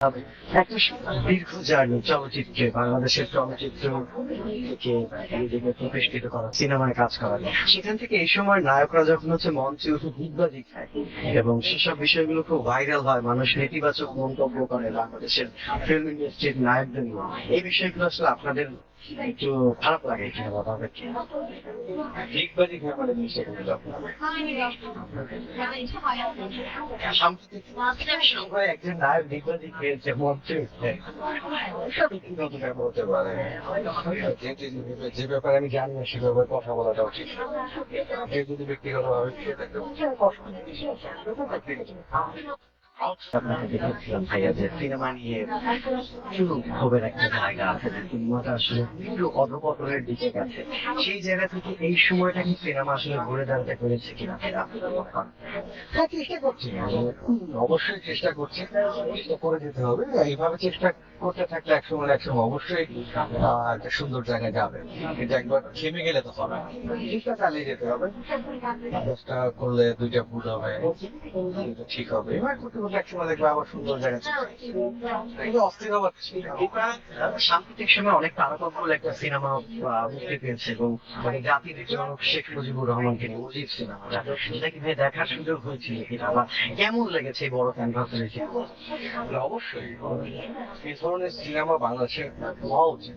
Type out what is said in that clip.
একটা দীর্ঘ জার্নি চলচ্চিত্রে বাংলাদেশের চলচ্চিত্র থেকে নিজেকে প্রতিষ্ঠিত করা সিনেমায় কাজ করা সেখান থেকে এই সময় নায়করা যখন হচ্ছে মঞ্চে উঠে ডিগবাজি খায় এবং সেসব বিষয়গুলো খুব ভাইরাল হয়, মানুষ নেতিবাচক মন্তব্য করে বাংলাদেশের ফিল্ম ইন্ডাস্ট্রির নায়কদের নিয়ে। এই বিষয়গুলো আসলে আপনাদের একটু খারাপ লাগে কিনা বা তাদেরকে ডিগবাজি খায় মানে বিষয়গুলো সাম্প্রতিক সময়ে একজন নায়ক ডিগবাজি খেয়েছে মঞ্চে উঠে কতটা বলতে পারে যে ব্যাপারে আমি জানি না সে ব্যাপারে কথা বলাটা উচিত। কেউ যদি ব্যক্তিগতভাবে আপনাকে দেখেছিলাম ভাইয়া যে সিনেমা নিয়ে একটু ক্ষোভের একটা জায়গা আছে, যে সিনেমাটা আসলে একটু অধপতনের দিকে গেছে। সেই জায়গা থেকে এই সময়টা কি সিনেমা আসলে ঘুরে দাঁড়াতে পেরেছে কিনা হ্যাঁ, চেষ্টা করছি। অবশ্যই চেষ্টা করছি, চেষ্টা করে যেতে হবে। এইভাবে চেষ্টা করতে থাকলে একসময় না একসময় অবশ্যই একটা সুন্দর জায়গায় যাবে। কিন্তু একবার থেমে গেলে তো হবে না। চেষ্টা চালিয়ে যেতে হবে। চেষ্টা করলে দুইটা ভুল হবে, দুইটা ঠিক হবে। এবার করতে করতে একসময় দেখবে আবার সুন্দর জায়গায় চলে আসবে। কিন্তু অস্থির হবার কিছু নেই। সাম্প্রতিক সময় অনেক তারকাকুল একটা সিনেমা মুক্তি পেয়েছে এবং মানে জাতির জনক শেখ মুজিবুর রহমানকে নিয়ে মুজিব সিনেমাটা, সেটা কি ভাই দেখার সুযোগ হয়েছিল কিনা বা কেমন লেগেছে এই বড় ক্যানভাসের অবশ্যই এই ধরনের সিনেমা বাংলাদেশে হওয়া উচিত।